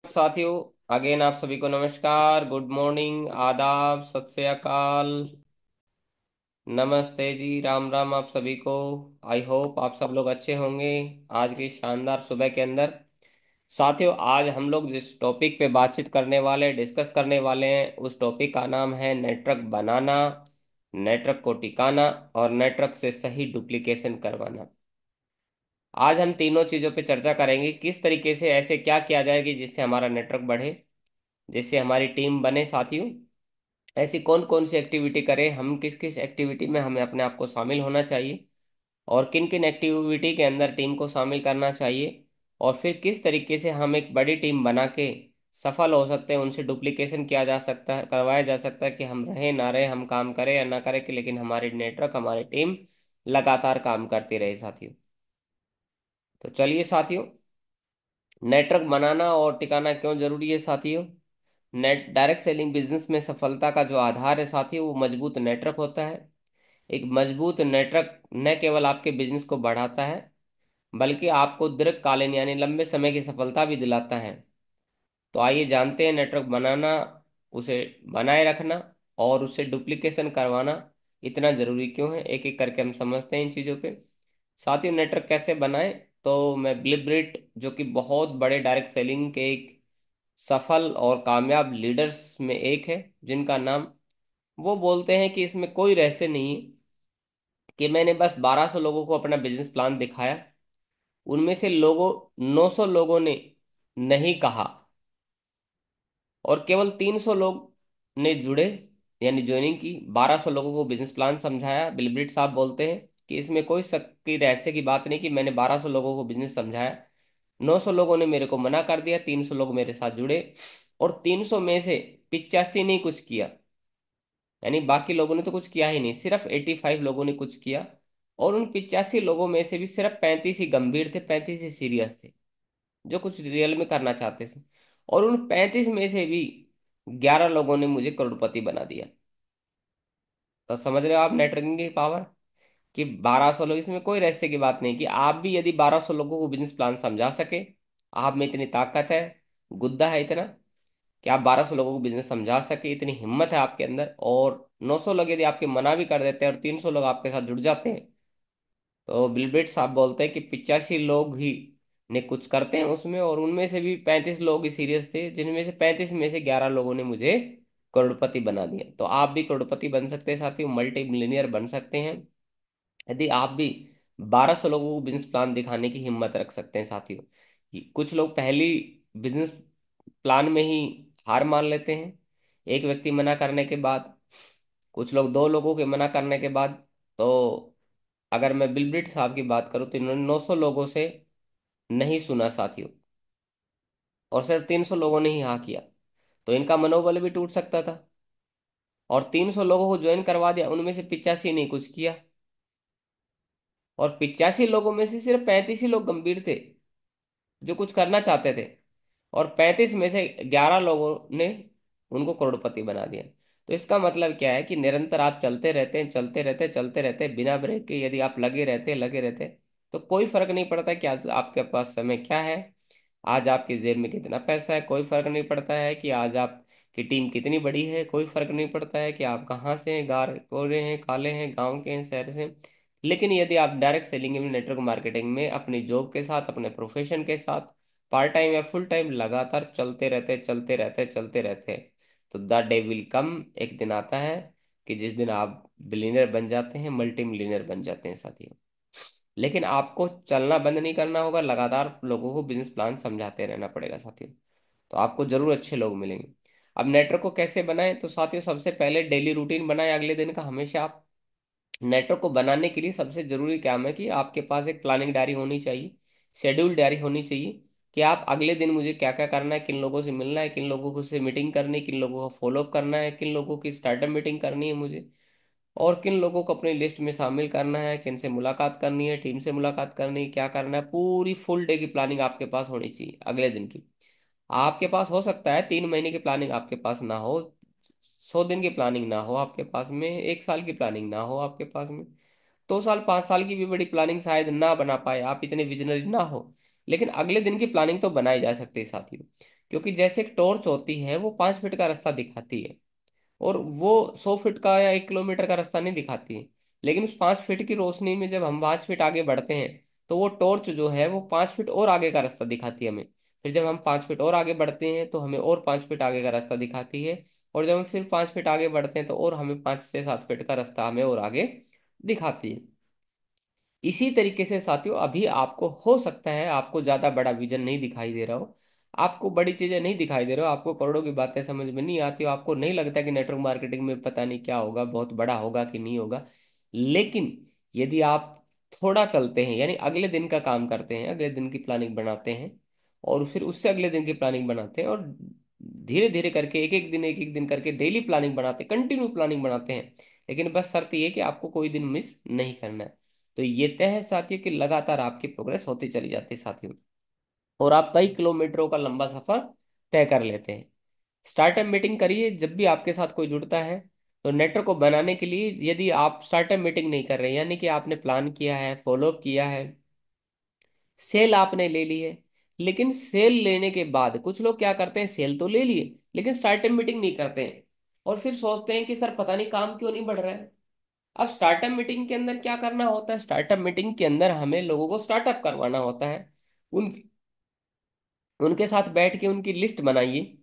साथियों, अगेन आप सभी को नमस्कार, गुड मॉर्निंग, आदाब, सत श्री अकाल, नमस्ते जी, राम राम आप सभी को। आई होप आप सब लोग अच्छे होंगे आज की शानदार सुबह के अंदर। साथियों, आज हम लोग जिस टॉपिक पे बातचीत करने वाले डिस्कस करने वाले हैं उस टॉपिक का नाम है नेटवर्क बनाना, नेटवर्क को टिकाना और नेटवर्क से सही डुप्लीकेशन करवाना। आज हम तीनों चीज़ों पे चर्चा करेंगे, किस तरीके से ऐसे क्या किया जाए कि जिससे हमारा नेटवर्क बढ़े, जिससे हमारी टीम बने। साथियों, ऐसी कौन कौन सी एक्टिविटी करें, हम किस किस एक्टिविटी में हमें अपने आप को शामिल होना चाहिए और किन किन एक्टिविटी के अंदर टीम को शामिल करना चाहिए, और फिर किस तरीके से हम एक बड़ी टीम बना के सफल हो सकते हैं, उनसे डुप्लीकेशन किया जा सकता है, करवाया जा सकता है कि हम रहे ना रहे, हम काम करें या ना करें कि लेकिन हमारी नेटवर्क हमारी टीम लगातार काम करती रहे। साथियों, तो चलिए साथियों, नेटवर्क बनाना और टिकाना क्यों जरूरी है। साथियों, नेट डायरेक्ट सेलिंग बिजनेस में सफलता का जो आधार है साथियों, वो मजबूत नेटवर्क होता है। एक मजबूत नेटवर्क न केवल आपके बिजनेस को बढ़ाता है, बल्कि आपको दीर्घकालीन यानी लंबे समय की सफलता भी दिलाता है। तो आइए जानते हैं नेटवर्क बनाना, उसे बनाए रखना और उससे डुप्लीकेशन करवाना इतना जरूरी क्यों है। एक एक करके हम समझते हैं इन चीज़ों पे। साथियों, नेटवर्क कैसे बनाएं, तो मैं ब्लिबरिट, जो कि बहुत बड़े डायरेक्ट सेलिंग के एक सफल और कामयाब लीडर्स में एक है, जिनका नाम, वो बोलते हैं कि इसमें कोई रहस्य नहीं है कि मैंने बस 1200 लोगों को अपना बिजनेस प्लान दिखाया, उनमें से लोगों 900 लोगों ने नहीं कहा और केवल 300 लोग ने जुड़े यानी ज्वाइनिंग की। 1200 लोगों को बिजनेस प्लान समझाया। बिलब्रिट साहब बोलते हैं कि इसमें कोई शक की रहस्य की बात नहीं कि मैंने 1200 लोगों को बिजनेस समझाया, 900 लोगों ने मेरे को मना कर दिया, 300 लोग मेरे साथ जुड़े और 300 में से 85 ने कुछ किया, यानी बाकी लोगों ने तो कुछ किया ही नहीं, सिर्फ 85 लोगों ने कुछ किया। और उन 85 लोगों में से भी सिर्फ 35 ही गंभीर थे, 35 ही सीरियस थे, जो कुछ रियल में करना चाहते थे। और उन 35 में से भी 11 लोगों ने मुझे करोड़पति बना दिया। तो समझ रहे हो आप नेटवर्किंग की पावर, कि 1200 लोग, इसमें कोई रहस्य की बात नहीं कि आप भी यदि 1200 लोगों को बिजनेस प्लान समझा सके, आप में इतनी ताकत है, गुद्दा है इतना कि आप 1200 लोगों को बिजनेस समझा सके, इतनी हिम्मत है आपके अंदर, और 900 लोग यदि आपके मना भी कर देते हैं और 300 लोग आपके साथ जुड़ जाते हैं, तो बिलब्रेट साहब बोलते हैं कि 85 लोग ही ने कुछ करते हैं उसमें, और उनमें से भी 35 लोग ही सीरियस थे, जिनमें से 35 में से 11 लोगों ने मुझे करोड़पति बना दिया। तो आप भी करोड़पति बन सकते हैं साथियों, मल्टी मिलियनियर बन सकते हैं, यदि आप भी 1200 लोगों को बिजनेस प्लान दिखाने की हिम्मत रख सकते हैं। साथियों, कुछ लोग पहली बिजनेस प्लान में ही हार मान लेते हैं, एक व्यक्ति मना करने के बाद, कुछ लोग दो लोगों के मना करने के बाद। तो अगर मैं बिलब्रिट साहब की बात करूं तो इन्होंने 900 लोगों से नहीं सुना साथियों, और सिर्फ 300 लोगों ने ही हाँ किया, तो इनका मनोबल भी टूट सकता था। और 300 लोगों को ज्वाइन करवा दिया, उनमें से 85 ने कुछ किया, और 85 लोगों में से सिर्फ 35 ही लोग गंभीर थे जो कुछ करना चाहते थे, और 35 में से 11 लोगों ने उनको करोड़पति बना दिया। तो इसका मतलब क्या है कि निरंतर आप चलते रहते हैं, चलते रहते हैं, चलते रहते हैं, बिना ब्रेक के यदि आप लगे रहते हैं, तो कोई फर्क नहीं पड़ता कि आज आपके पास समय क्या है, आज आपकी जेब में कितना पैसा है, कोई फर्क नहीं पड़ता है कि आज आपकी टीम कितनी बड़ी है, कोई फर्क नहीं पड़ता है कि आप कहाँ से हैं, गार गोरे हैं, काले हैं, गांव के हैं, शहर से हैं। लेकिन यदि आप डायरेक्ट सेलिंग में, नेटवर्क मार्केटिंग में अपनी जॉब के साथ, अपने प्रोफेशन के साथ पार्ट टाइम या फुल टाइम लगातार चलते रहते, चलते रहते, चलते रहते, तो द डे विल कम, एक दिन आता है कि जिस दिन आप बिलीनियर बन जाते हैं, मल्टी मिलीनियर बन जाते हैं साथियों। लेकिन आपको चलना बंद नहीं करना होगा, लगातार लोगों को बिजनेस प्लान समझाते रहना पड़ेगा साथियों, तो आपको जरूर अच्छे लोग मिलेंगे। अब नेटवर्क को कैसे बनाएं, तो साथियों सबसे पहले डेली रूटीन बनाएं अगले दिन का। हमेशा आप नेटवर्क को बनाने के लिए सबसे जरूरी काम है कि आपके पास एक प्लानिंग डायरी होनी चाहिए, शेड्यूल डायरी होनी चाहिए, कि आप अगले दिन मुझे क्या क्या करना है, किन लोगों से मिलना है, किन लोगों को से मीटिंग करनी है, किन लोगों को फॉलोअप करना है, किन लोगों की स्टार्टअप मीटिंग करनी है मुझे, और किन लोगों को अपनी लिस्ट में शामिल करना है, किन से मुलाकात करनी है, टीम से मुलाकात करनी है, क्या करना है, पूरी फुल डे की प्लानिंग आपके पास होनी चाहिए अगले दिन की। आपके पास हो सकता है 3 महीने की प्लानिंग आपके पास ना हो, 100 दिन की प्लानिंग ना हो आपके पास में, 1 साल की प्लानिंग ना हो आपके पास में, 2 साल 5 साल की भी बड़ी प्लानिंग शायद ना बना पाए, आप इतने विजनरी ना हो, लेकिन अगले दिन की प्लानिंग तो बनाई जा सकती है साथियों। क्योंकि जैसे एक टॉर्च होती है वो 5 फीट का रास्ता दिखाती है, और वो 100 फीट का या 1 किलोमीटर का रास्ता नहीं दिखाती है। लेकिन उस 5 फीट की रोशनी में जब हम 5 फीट आगे बढ़ते हैं, तो वो टॉर्च जो है वो 5 फीट और आगे का रास्ता दिखाती है हमें। फिर जब हम 5 फीट और आगे बढ़ते हैं तो हमें और 5 फीट आगे का रास्ता दिखाती है। और जब हम फिर 5 फीट आगे बढ़ते हैं तो और हमें 5 से 7 फीट का रास्ता हमें और आगे दिखाती है। इसी तरीके से साथियों, अभी आपको हो सकता है आपको ज्यादा बड़ा विजन नहीं दिखाई दे रहा हो, आपको बड़ी चीजें नहीं दिखाई दे रहा हो, आपको करोड़ों की बातें समझ में नहीं आती हो, आपको नहीं लगता कि नेटवर्क मार्केटिंग में पता नहीं क्या होगा, बहुत बड़ा होगा कि नहीं होगा। लेकिन यदि आप थोड़ा चलते हैं, यानी अगले दिन का काम करते हैं, अगले दिन की प्लानिंग बनाते हैं, और फिर उससे अगले दिन की प्लानिंग बनाते हैं, और धीरे धीरे करके एक एक दिन करके डेली प्लानिंग बनाते हैं, कंटिन्यू प्लानिंग बनाते हैं। लेकिन बस शर्त ये कि आपको कोई दिन मिस नहीं करना है। तो ये तय है साथियों कि लगातार आपकी प्रोग्रेस होती चली जाती है साथियों, और आप कई किलोमीटरों का लंबा सफर तय कर लेते हैं। स्टार्टअप मीटिंग करिए जब भी आपके साथ कोई जुड़ता है। तो नेटवर्क को बनाने के लिए यदि आप स्टार्टअप मीटिंग नहीं कर रहे, यानी कि आपने प्लान किया है, फॉलोअप किया है, सेल आपने ले ली है, लेकिन सेल लेने के बाद कुछ लोग क्या करते हैं, सेल तो ले लिए लेकिन स्टार्टअप मीटिंग नहीं करते हैं, और फिर सोचते हैं कि सर पता नहीं काम क्यों नहीं बढ़ रहा है। अब स्टार्टअप मीटिंग के अंदर क्या करना होता है, स्टार्टअप मीटिंग के अंदर हमें लोगों को स्टार्टअप करवाना होता है। उन उनके साथ बैठ के उनकी लिस्ट बनाइए,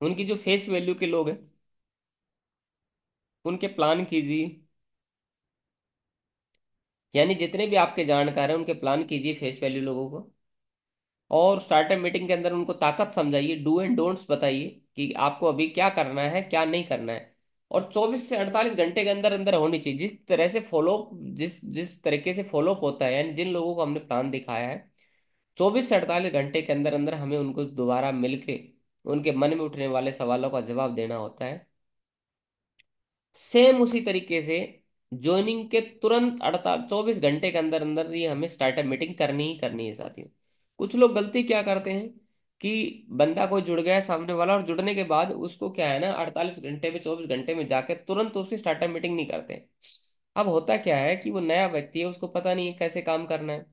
उनकी जो फेस वैल्यू के लोग हैं उनके प्लान कीजिए, यानी जितने भी आपके जानकार हैं उनके प्लान कीजिए फेस वैल्यू लोगों को। और स्टार्टअप मीटिंग के अंदर उनको ताकत समझाइए, डू एंड डोंट्स बताइए कि आपको अभी क्या करना है क्या नहीं करना है। और 24 से 48 घंटे के अंदर अंदर होनी चाहिए, जिस तरह से फॉलो, जिस जिस तरीके से फॉलोअप होता है, यानी जिन लोगों को हमने प्लान दिखाया है, 24 से 48 घंटे के अंदर अंदर हमें उनको दोबारा मिलके उनके मन में उठने वाले सवालों का जवाब देना होता है। सेम उसी तरीके से ज्वाइनिंग के तुरंत 48 24 घंटे के अंदर अंदर ये हमें स्टार्टअप मीटिंग करनी ही करनी है साथियों। कुछ लोग गलती क्या करते हैं कि बंदा कोई जुड़ गया है सामने वाला, और जुड़ने के बाद उसको क्या है ना, 48 घंटे में 24 घंटे में जाके तुरंत उसकी स्टार्टअप मीटिंग नहीं करते। अब होता क्या है कि वो नया व्यक्ति है, उसको पता नहीं है कैसे काम करना है,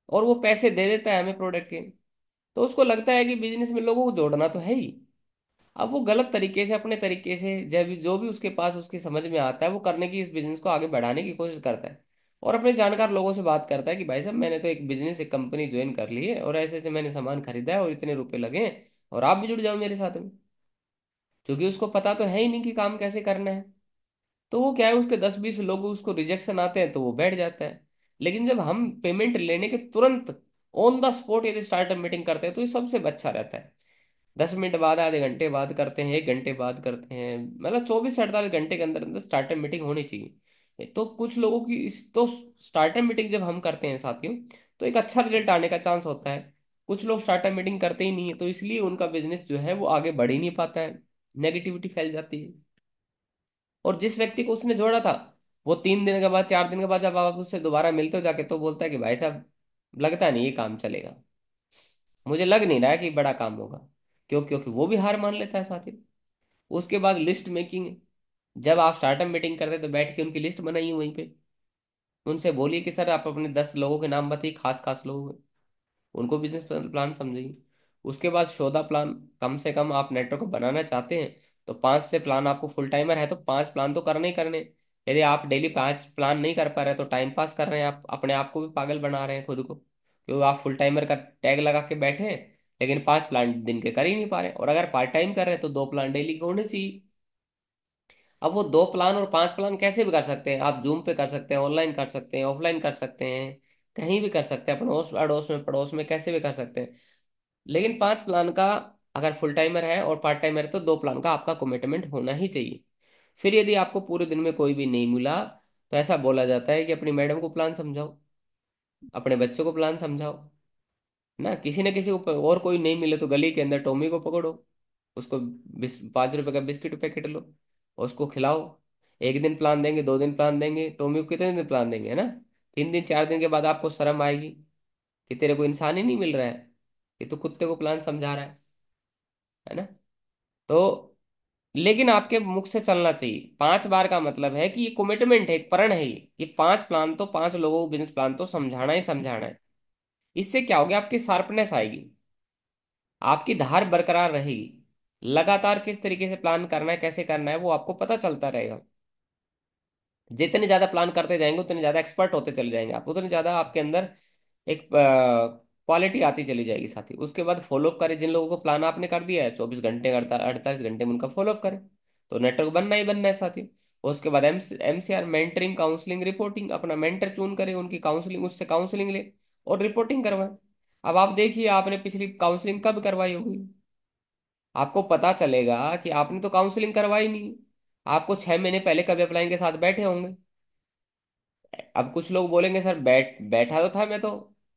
और वो पैसे दे देता है हमें प्रोडक्ट के। तो उसको लगता है कि बिजनेस में लोगों को जोड़ना तो है ही। अब वो गलत तरीके से, अपने तरीके से, जब जो भी उसके पास उसकी समझ में आता है वो करने की, इस बिजनेस को आगे बढ़ाने की कोशिश करता है। और अपने जानकार लोगों से बात करता है कि भाई साहब मैंने तो एक बिजनेस, एक कंपनी ज्वाइन कर ली है, और ऐसे ऐसे मैंने सामान खरीदा है और इतने रुपए लगे हैं, और आप भी जुड़ जाओ मेरे साथ में। क्योंकि उसको पता तो है ही नहीं कि काम कैसे करना है। तो वो क्या है, उसके 10 20 लोग उसको रिजेक्शन आते हैं तो वो बैठ जाता है। लेकिन जब हम पेमेंट लेने के तुरंत ऑन द स्पॉट यदि स्टार्टअप मीटिंग करते हैं तो ये सबसे अच्छा रहता है। 10 मिनट बाद, आधे घंटे बाद करते हैं, 1 घंटे बाद करते हैं, मतलब 24 से 48 घंटे के अंदर अंदर स्टार्टअप मीटिंग होनी चाहिए। तो कुछ लोगों की इस तो स्टार्टअप मीटिंग जब हम करते हैं साथियों, तो एक अच्छा रिजल्ट आने का चांस होता है। कुछ लोग स्टार्टअप मीटिंग करते ही नहीं है, तो इसलिए उनका बिजनेस जो है वो आगे बढ़ ही नहीं पाता है, नेगेटिविटी फैल जाती है। और जिस व्यक्ति को उसने जोड़ा था, वो 3 दिन के बाद, 4 दिन के बाद जब आप उससे दोबारा मिलते हो जाके, तो बोलता है कि भाई साहब लगता नहीं ये काम चलेगा, मुझे लग नहीं रहा है कि बड़ा काम होगा। क्यों? क्योंकि वो भी हार मान लेता है साथी। उसके बाद लिस्ट मेकिंग, जब आप स्टार्टअप मीटिंग करते हैं तो बैठ के उनकी लिस्ट बनाइए वहीं पे, उनसे बोलिए कि सर आप अपने 10 लोगों के नाम बताइए, खास खास लोग, उनको बिजनेस प्लान समझाइए। उसके बाद सौदा प्लान, कम से कम आप नेटवर्क को बनाना चाहते हैं तो 5 से प्लान, आपको फुल टाइमर है तो 5 प्लान तो करने ही करने। यदि आप डेली 5 प्लान नहीं कर पा रहे तो टाइम पास कर रहे हैं, आप अपने आप को भी पागल बना रहे हैं खुद को, क्योंकि आप फुल टाइमर का टैग लगा के बैठे हैं लेकिन 5 प्लान दिन के कर ही नहीं पा रहे। और अगर पार्ट टाइम कर रहे हैं तो 2 प्लान डेली के होने चाहिए। अब वो 2 प्लान और 5 प्लान कैसे भी कर सकते हैं, आप जूम पे कर सकते हैं, ऑनलाइन कर सकते हैं, ऑफलाइन कर सकते हैं, कहीं भी कर सकते हैं, पड़ोस अड़ोस में, पड़ोस में, कैसे भी कर सकते हैं। लेकिन 5 प्लान का, अगर फुल टाइमर है और पार्ट टाइमर है तो 2 प्लान का आपका कमिटमेंट होना ही चाहिए। फिर यदि आपको पूरे दिन में कोई भी नहीं मिला, तो ऐसा बोला जाता है कि अपनी मैडम को प्लान समझाओ, अपने बच्चों को प्लान समझाओ, ना किसी न किसी को। और कोई नहीं मिले तो गली के अंदर टॉमी को पकड़ो, उसको 5 रुपए का बिस्किट पैकेट लो, और उसको खिलाओ। 1 दिन प्लान देंगे, 2 दिन प्लान देंगे, टॉमी को कितने दिन प्लान देंगे, है ना? 3 दिन 4 दिन के बाद आपको शर्म आएगी कि तेरे को इंसान ही नहीं मिल रहा है, कि तू कुत्ते को प्लान समझा रहा है ना? तो लेकिन आपके मुख से चलना चाहिए, 5 बार का मतलब है कि ये कमिटमेंट है, एक प्रण है ये, कि 5 प्लान तो 5 लोगों को बिजनेस प्लान तो समझाना ही समझाना है। इससे क्या होगा, आपकी शार्पनेस आएगी, आपकी धार बरकरार रहेगी। लगातार किस तरीके से प्लान करना है, कैसे करना है, वो आपको पता चलता रहेगा। जितने ज्यादा प्लान करते जाएंगे उतने ज्यादा एक्सपर्ट होते चले जाएंगे आप, उतने ज्यादा आपके अंदर एक क्वालिटी आती चली जाएगी साथी। उसके बाद फॉलोअप करें, जिन लोगों को प्लान आपने कर दिया है 24 घंटे 48 घंटे में उनका फॉलोअप करें। तो नेटवर्क बनना ही बनना है साथी। उसके बाद एमसीआर, मेंटरिंग, काउंसलिंग, रिपोर्टिंग, अपना मेंटर चून करें, उनकी काउंसलिंग, उससे काउंसलिंग ले और रिपोर्टिंग करवाएं। अब आप देखिए आपने पिछली काउंसलिंग कब करवाई होगी, आपको पता चलेगा कि आपने तो काउंसलिंग करवाई नहीं। आपको 6 महीने पहले कभी अपलाइन के साथ बैठे होंगे। अब कुछ लोग बोलेंगे सर बैठा तो था मैं तो,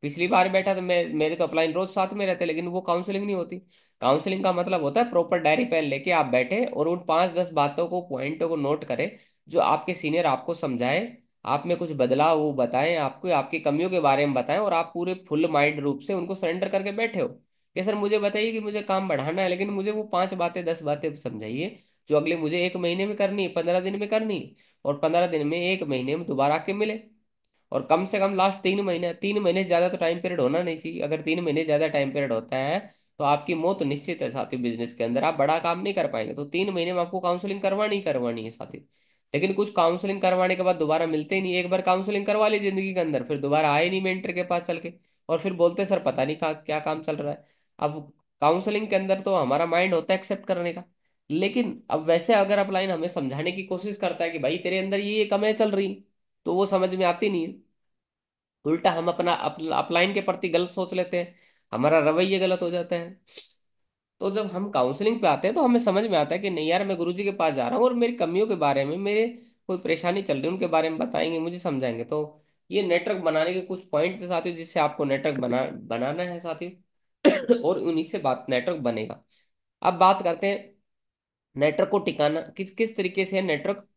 पिछली बार बैठा तो मैं, मेरे तो अपलाइन रोज साथ में रहते, लेकिन वो काउंसलिंग नहीं होती। काउंसलिंग का मतलब होता है प्रॉपर डायरी पेन लेके आप बैठे और उन 5-10 बातों को, पॉइंटों को नोट करें जो आपके सीनियर आपको समझाए, आप में कुछ बदलाव वो बताएं आपको, आपकी कमियों के बारे में बताएं, और आप पूरे फुल माइंड रूप से उनको सरेंडर करके बैठे हो कि सर मुझे बताइए कि मुझे काम बढ़ाना है, लेकिन मुझे वो 5 बातें 10 बातें समझाइए जो अगले मुझे 1 महीने में करनी है, 15 दिन में करनी है, और 15 दिन में 1 महीने में दोबारा आके मिले। और कम से कम लास्ट 3 महीने, 3 महीने से ज्यादा तो टाइम पीरियड होना नहीं चाहिए। अगर 3 महीने से ज्यादा टाइम पीरियड होता है तो आपकी मौत निश्चित है साथी। बिजनेस के अंदर आप बड़ा काम नहीं कर पाएंगे। तो 3 महीने में आपको काउंसलिंग करवानी ही करवानी है साथी। लेकिन कुछ काउंसलिंग करवाने के बाद दोबारा मिलते ही नहीं। एक बार काउंसलिंग करवा ली जिंदगी के अंदर, फिर दोबारा आए नहीं मेंटर के पास चल के, और फिर बोलते सर पता नहीं क्या काम चल रहा है। अब काउंसलिंग के अंदर तो हमारा माइंड होता है एक्सेप्ट करने का, लेकिन अब वैसे अगर अपलाइन हमें समझाने की कोशिश करता है कि भाई तेरे अंदर ये कमियां चल रही हैं, तो वो समझ में आती नहीं है। उल्टा हम अपना अपलाइन के प्रति गलत सोच लेते हैं, हमारा रवैया गलत हो जाता है। तो जब हम काउंसलिंग पे आते हैं तो हमें समझ में आता है कि नहीं यार, मैं गुरुजी के पास जा रहा हूँ और मेरी कमियों के बारे में, मेरे कोई परेशानी चल रही है उनके बारे में बताएंगे, मुझे समझाएंगे। तो ये नेटवर्क बनाने के कुछ पॉइंट थे साथियों, जिससे आपको नेटवर्क बनाना है साथियों। और उन्हीं से बात नेटवर्क बनेगा। अब बात करते हैं नेटवर्क को टिकाना, किस किस तरीके से नेटवर्क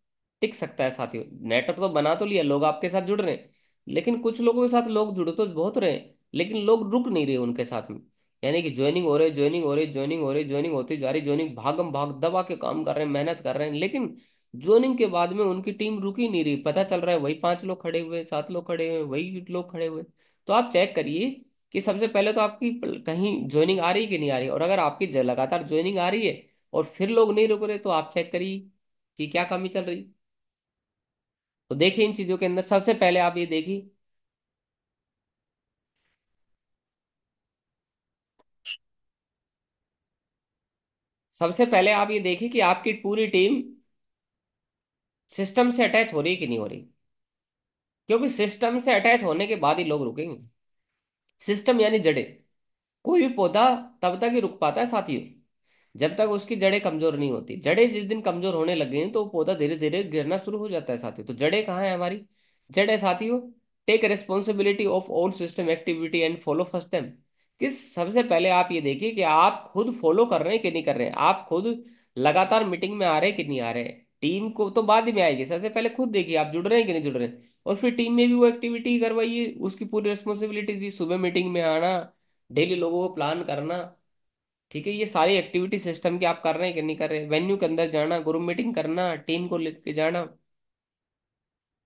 टिक सकता है साथियों। नेटवर्क तो बना तो लिया, लोग आपके साथ जुड़ रहे हैं, लेकिन कुछ लोगों के साथ लोग जुड़ तो बहुत रहे हैं, लेकिन लोग रुक नहीं रहे उनके साथ में। यानी कि ज्वाइनिंग हो रहे, ज्वाइनिंग हो रही, ज्वाइनिंग हो रही, ज्वाइनिंग होती जा रही, ज्वाइनिंग भागम भाग दबा के काम कर रहे हैं, मेहनत कर रहे हैं, लेकिन ज्वाइनिंग के बाद में उनकी टीम रुक ही नहीं रही। पता चल रहा है वही 5 लोग खड़े हुए, 7 लोग खड़े हुए, वही लोग खड़े हुए। तो आप चेक करिए कि सबसे पहले तो आपकी कहीं ज्वाइनिंग आ रही है कि नहीं आ रही। और अगर आपकी लगातार ज्वाइनिंग आ रही है और फिर लोग नहीं रुक रहे, तो आप चेक करिए कि क्या कमी चल रही। तो देखिए इन चीजों के अंदर सबसे पहले आप ये देखिए, सबसे पहले आप ये देखिए कि आपकी पूरी टीम सिस्टम से अटैच हो रही है कि नहीं हो रही। क्योंकि सिस्टम से अटैच होने के बाद ही लोग रुकेंगे। सिस्टम यानी जड़ें। कोई भी पौधा तब तक ही रुक पाता है साथियों जब तक उसकी जड़ें कमजोर नहीं होती। जड़ें जिस दिन कमजोर होने लग गई तो वो पौधा धीरे धीरे गिरना शुरू हो जाता है साथियों। तो जड़ें कहाँ है हमारी? जड़ है साथियों, take responsibility of all system activity and follow first time. किस सबसे पहले आप ये देखिए कि आप खुद फॉलो कर रहे हैं कि नहीं कर रहे हैं, आप खुद लगातार मीटिंग में आ रहे हैं कि नहीं आ रहे हैं। टीम को तो बाद में आएगी, सबसे पहले खुद देखिए आप जुड़ रहे हैं कि नहीं जुड़ रहे हैं। और फिर टीम में भी वो एक्टिविटी करवाइए, उसकी पूरी रिस्पॉन्सिबिलिटी थी, सुबह मीटिंग में आना, डेली लोगों को प्लान करना। ठीक है, ये सारी एक्टिविटी सिस्टम की आप कर रहे हैं कि नहीं कर रहे। वेन्यू के अंदर जाना, ग्रुप मीटिंग करना, टीम को लेके जाना,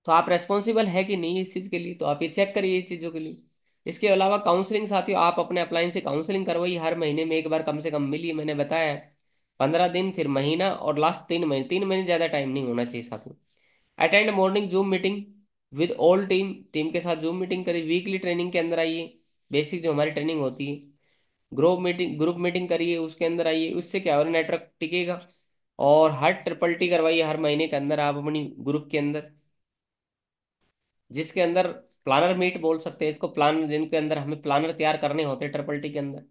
तो आप रेस्पॉन्सिबल है कि नहीं इस चीज़ के लिए। तो आप ये चेक करिए इस चीज़ों के लिए। इसके अलावा काउंसलिंग साथियों, आप अपने अपलाइन से काउंसलिंग करवाइए, हर महीने में एक बार कम से कम मिलिए। मैंने बताया है 15 दिन, फिर महीना, और लास्ट 3 महीने। 3 महीने ज़्यादा टाइम नहीं होना चाहिए साथियों। Attend morning zoom meeting with all team, team के साथ जूम मीटिंग करिए। वीकली ट्रेनिंग के अंदर आइए, बेसिक जो हमारी ट्रेनिंग होती है। ग्रुप मीटिंग करिए, उसके अंदर आइए। उससे क्या हो रहा है, नेटवर्क टिकेगा। और हर ट्रिपल टी करवाइए हर महीने के अंदर आप अपनी ग्रुप के अंदर, जिसके अंदर प्लानर मीट बोल सकते हैं इसको, प्लान जिनके अंदर हमें प्लानर तैयार करने होते हैं ट्रिपल टी के अंदर।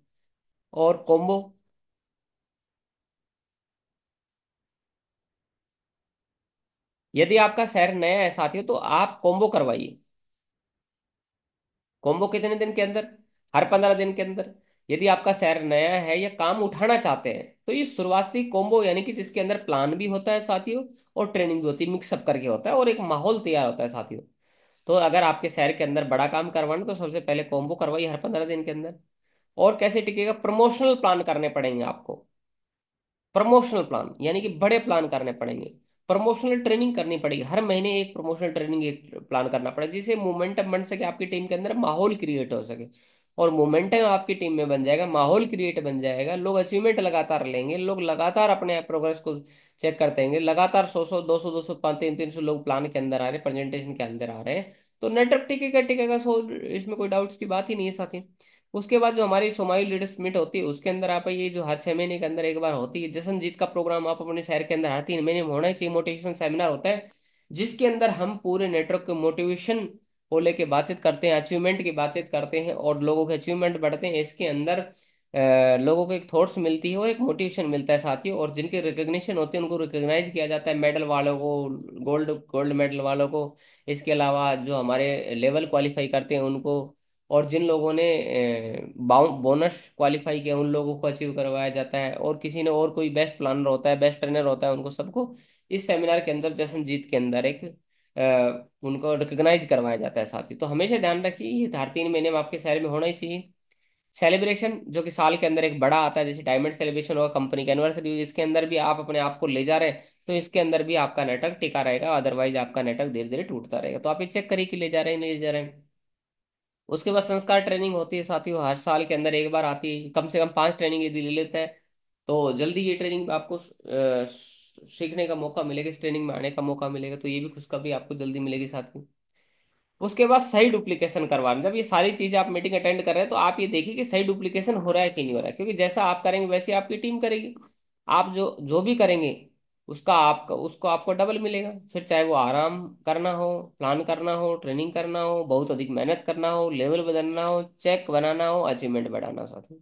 और कॉम्बो, यदि आपका शहर नया है साथियों तो आप कॉम्बो करवाइए। कॉम्बो कितने दिन के अंदर? हर 15 दिन के अंदर। यदि आपका शहर नया है या काम उठाना चाहते हैं तो ये शुरुआती कॉम्बो, यानी कि जिसके अंदर प्लान भी होता है साथियों और ट्रेनिंग भी होती है, मिक्सअप करके होता है और एक माहौल तैयार होता है साथियों। तो अगर आपके शहर के अंदर बड़ा काम करवाना तो सबसे पहले कॉम्बो करवाइए हर 15 दिन के अंदर। और कैसे टिकेगा? प्रमोशनल प्लान करने पड़ेंगे आपको। प्रमोशनल प्लान यानी कि बड़े प्लान करने पड़ेंगे। प्रमोशनल ट्रेनिंग करनी पड़ेगी हर महीने, एक प्रमोशनल ट्रेनिंग एक प्लान करना पड़ेगा, जिससे मोमेंटम बन सके, आपकी टीम के अंदर माहौल क्रिएट हो सके। और मोमेंटम आपकी टीम में बन जाएगा, माहौल क्रिएट बन जाएगा, लोग अचीवमेंट लगातार लेंगे, लोग लगातार अपने प्रोग्रेस को चेक करते हैं, लगातार 100 100 200 500 300 लोग प्लान के अंदर आ रहे हैं, प्रेजेंटेशन के अंदर आ रहे हैं, तो नेटवर्क टिकेगा टिकेगा। सो इसमें कोई डाउट्स की बात ही नहीं है साथी। उसके बाद जो हमारी सोमाई लीडर्स मीट होती है, उसके अंदर आप ये जो हर 6 महीने के अंदर एक बार होती है, जशनजीत का प्रोग्राम आप अपने शहर के अंदर हर 3 महीने में होना ही चाहिए, मोटिवेशन सेमिनार होता है, जिसके अंदर हम पूरे नेटवर्क के मोटिवेशन को लेके बातचीत करते हैं, अचीवमेंट की बातचीत करते हैं, और लोगों के अचीवमेंट बढ़ते हैं। इसके अंदर लोगों को एक थॉट्स मिलती है और एक मोटिवेशन मिलता है साथियों, और जिनके रिकग्निशन होते हैं उनको रिकग्नाइज किया जाता है, मेडल वालों को, गोल्ड गोल्ड मेडल वालों को, इसके अलावा जो हमारे लेवल क्वालिफाई करते हैं उनको, और जिन लोगों ने बोनस क्वालिफाई किया उन लोगों को अचीव करवाया जाता है, और किसी ने और कोई बेस्ट प्लानर होता है, बेस्ट ट्रेनर होता है, उनको सबको इस सेमिनार के अंदर, जशनजीत के अंदर एक उनको रिकग्नाइज करवाया जाता है साथी। तो हमेशा ध्यान रखिए ये हर 3 महीने में आपके शहर में होना ही चाहिए। सेलिब्रेशन जो कि साल के अंदर एक बड़ा आता है, जैसे डायमंड सेलिब्रेशन होगा, कंपनी की एनिवर्सरी, इसके अंदर भी आप अपने आप को ले जा रहे हैं, तो इसके अंदर भी आपका नेटवर्क टिका रहेगा, अदरवाइज आपका नेटवर्क धीरे धीरे टूटता रहेगा। तो आप ये चेक करिए कि ले जा रहे हैं नहीं ले जा रहे हैं। उसके बाद संस्कार ट्रेनिंग होती है साथियों, हर साल के अंदर एक बार आती है, कम से कम 5 ट्रेनिंग यदि ले लेता है तो जल्दी ये ट्रेनिंग आपको सीखने का मौका मिलेगा, इस ट्रेनिंग में आने का मौका मिलेगा, तो ये भी खुशखबरी आपको जल्दी मिलेगी साथियों। उसके बाद सही डुप्लीकेशन करवाना, जब ये सारी चीजें आप मीटिंग अटेंड कर रहे हैं तो आप ये देखिए कि सही डुप्लीकेशन हो रहा है कि नहीं हो रहा है, क्योंकि जैसा आप करेंगे वैसे आपकी टीम करेगी। आप जो जो भी करेंगे उसका आपका उसको आपको डबल मिलेगा, फिर चाहे वो आराम करना हो, प्लान करना हो, ट्रेनिंग करना हो, बहुत अधिक मेहनत करना हो, लेवल बदलना हो, चेक बनाना हो, अचीवमेंट बढ़ाना हो साथियों।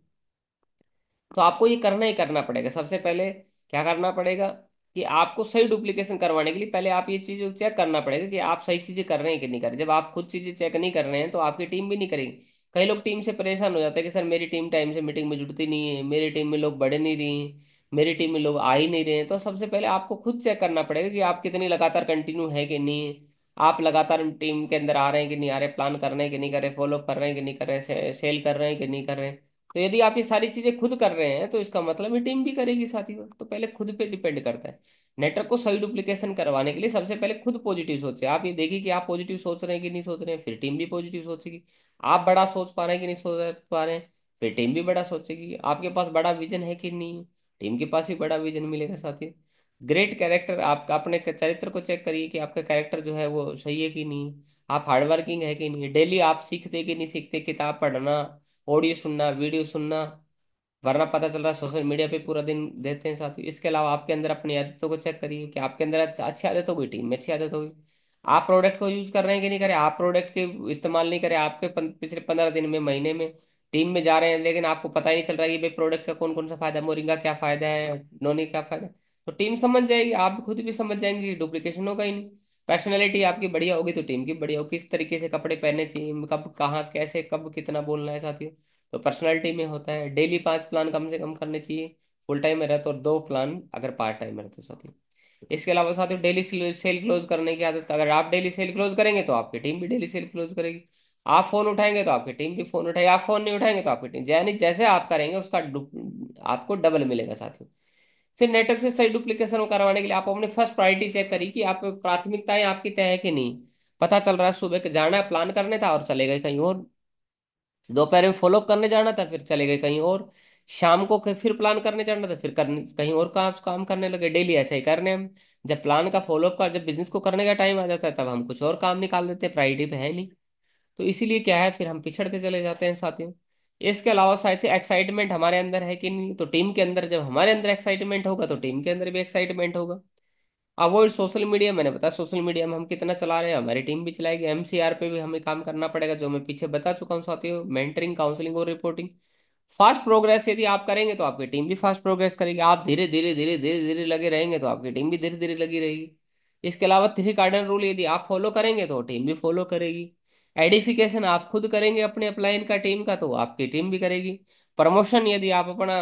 तो आपको ये करना ही करना पड़ेगा। सबसे पहले क्या करना पड़ेगा कि आपको सही डुप्लीकेशन करवाने के लिए पहले आप ये चीज चेक करना पड़ेगा कि आप सही चीजें कर रहे हैं कि नहीं कर रहे। जब आप खुद चीजें चेक नहीं कर रहे हैं तो आपकी टीम भी नहीं करेगी। कई लोग टीम से परेशान हो जाते हैं कि सर मेरी टीम टाइम से मीटिंग में जुड़ती नहीं है, मेरी टीम में लोग बढ़ नहीं रही हैं, मेरी टीम में लोग आ ही नहीं रहे हैं। तो सबसे पहले आपको खुद चेक करना पड़ेगा कि आप कितनी लगातार कंटिन्यू है कि नहीं है, आप लगातार टीम के अंदर आ रहे हैं कि नहीं आ रहे, प्लान कर रहे हैं कि नहीं कर रहे, फॉलोअप कर रहे हैं कि नहीं कर रहे, सेल कर रहे हैं कि नहीं कर रहे हैं। तो यदि आप ये सारी चीजें खुद कर रहे हैं तो इसका मतलब ये टीम भी करेगी साथियों। तो पहले खुद पे डिपेंड करता है। नेटवर्क को सही डुप्लीकेशन करवाने के लिए सबसे पहले खुद पॉजिटिव सोचे। आप ये देखिए कि आप पॉजिटिव सोच रहे हैं कि नहीं सोच रहे हैं, फिर टीम भी पॉजिटिव सोचेगी। आप बड़ा सोच पा रहे हैं कि नहीं सोच पा रहे हैं, फिर टीम भी बड़ा सोचेगी। आपके पास बड़ा विजन है कि नहीं, टीम के पास भी बड़ा विजन मिलेगा साथियों। ग्रेट कैरेक्टर, आपका अपने चरित्र को चेक करिए कि आपका कैरेक्टर जो है वो सही है कि नहीं, आप हार्डवर्किंग है कि नहीं, डेली आप सीखते कि नहीं सीखते, किताब पढ़ना, ऑडियो सुनना, वीडियो सुनना, वरना पता चल रहा है सोशल मीडिया पे पूरा दिन देते हैं साथी। इसके अलावा आपके अंदर अपनी आदतों को चेक करिए कि आपके अंदर अच्छी आदत होगी, टीम में अच्छी आदत होगी। आप प्रोडक्ट को यूज कर रहे हैं कि नहीं करें, आप प्रोडक्ट के इस्तेमाल नहीं करें, आपके पिछले 15 दिन में, महीने में टीम में जा रहे हैं लेकिन आपको पता ही नहीं चल रहा है कि भाई प्रोडक्ट का कौन कौन सा फायदा है, मोरिंगा क्या फायदा है, नोनी क्या फायदा है। तो टीम समझ जाएगी, आप खुद भी समझ जाएंगे कि डुप्लीकेशन होगा ही नहीं। पर्सनैलिटी आपकी बढ़िया होगी तो टीम की बढ़िया होगी, किस तरीके से कपड़े पहनने चाहिए, कब कहाँ कैसे कब कितना बोलना है साथियों। तो पर्सनालिटी में होता है डेली 5 प्लान कम से कम करने चाहिए फुल टाइम में रहते, और 2 प्लान अगर पार्ट टाइम में रहते साथियों। इसके अलावा साथियों डेली सेल क्लोज करने की आदत, अगर आप डेली सेल क्लोज करेंगे तो आपकी टीम भी डेली सेल क्लोज करेगी। आप फोन उठाएंगे तो आपकी टीम भी फोन उठाएगी, आप फोन नहीं उठाएंगे तो आपकी टीम, यानी जैसे आप करेंगे उसका आपको डबल मिलेगा साथियों। फिर नेटवर्क से सही डुप्लीकेशन करवाने के लिए आप अपनी फर्स्ट प्रायोरिटी चेक करिए कि आप प्राथमिकताएं आपकी तय है कि नहीं। पता चल रहा है सुबह के जाना है, प्लान करने था और चले गए कहीं और, दोपहर में फॉलोअप करने जाना था फिर चले गए कहीं और, शाम को फिर प्लान करने जाना था फिर करने कहीं और काम काम करने लगे। डेली ऐसे ही करने हम, जब प्लान का फॉलोअप का, जब बिजनेस को करने का टाइम आ जाता है तब हम कुछ और काम निकाल देते हैं, प्रायोरिटी पे है नहीं। तो इसीलिए क्या है, फिर हम पिछड़ते चले जाते हैं साथियों। इसके अलावा साथियों एक्साइटमेंट हमारे अंदर है कि नहीं, तो टीम के अंदर, जब हमारे अंदर एक्साइटमेंट होगा तो टीम के अंदर भी एक्साइटमेंट होगा। अवॉइड सोशल मीडिया, मैंने बताया सोशल मीडिया में हम कितना चला रहे हैं, हमारी टीम भी चलाएगी। एमसीआर पे भी हमें काम करना पड़ेगा, जो मैं पीछे बता चुका हूँ साथियों, मेंटरिंग, काउंसलिंग और रिपोर्टिंग। फास्ट प्रोग्रेस यदि आप करेंगे तो आपकी टीम भी फास्ट प्रोग्रेस करेगी, आप धीरे धीरे धीरे धीरे धीरे लगे रहेंगे तो आपकी टीम भी धीरे धीरे लगी रहेगी। इसके अलावा 3 कार्डन रूल यदि आप फॉलो करेंगे तो टीम भी फॉलो करेगी। एडिफिकेशन आप खुद करेंगे अपने अपलाइन का, टीम का, तो आपकी टीम भी करेगी। प्रमोशन यदि आप अपना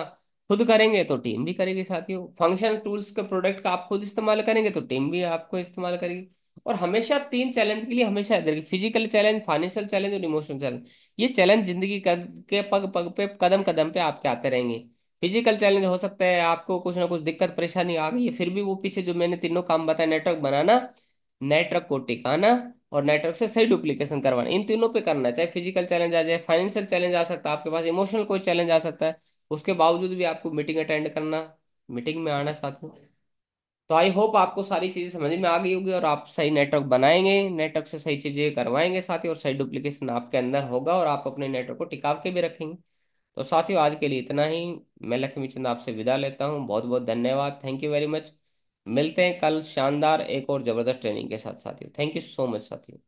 खुद करेंगे तो टीम भी करेगी साथियों। फंक्शन टूल्स के प्रोडक्ट का आप खुद इस्तेमाल करेंगे तो टीम भी आपको इस्तेमाल करेगी। और हमेशा 3 चैलेंज के लिए हमेशा याद रखिए, फिजिकल चैलेंज, फाइनेंशियल चैलेंज और इमोशनल चैलेंज। ये चैलेंज जिंदगी के पग पग पे, कदम कदम पे आपके आते रहेंगे। फिजिकल चैलेंज हो सकता है आपको कुछ ना कुछ दिक्कत परेशानी आ गई है, फिर भी वो पीछे जो मैंने तीनों काम बताए, नेटवर्क बनाना, नेटवर्क को टिकाना, और नेटवर्क से सही डुप्लीकेशन करवाना, इन तीनों पे करना है। चाहे फिजिकल चैलेंज आ जाए, फाइनेंशियल चैलेंज आ सकता है आपके पास, इमोशनल कोई चैलेंज आ सकता है, उसके बावजूद भी आपको मीटिंग अटेंड करना, मीटिंग में आना साथियों। तो आई होप आपको सारी चीजें समझ में आ गई होगी और आप सही नेटवर्क बनाएंगे, नेटवर्क से सही चीजें करवाएंगे साथियों, और सही डुप्लीकेशन आपके अंदर होगा और आप अपने नेटवर्क को टिका के भी रखेंगे। तो साथियों आज के लिए इतना ही। मैं लक्ष्मी चंद आपसे विदा लेता हूँ। बहुत बहुत धन्यवाद, थैंक यू वेरी मच। मिलते हैं कल शानदार एक और जबरदस्त ट्रेनिंग के साथ साथियों। थैंक यू सो मच साथियों।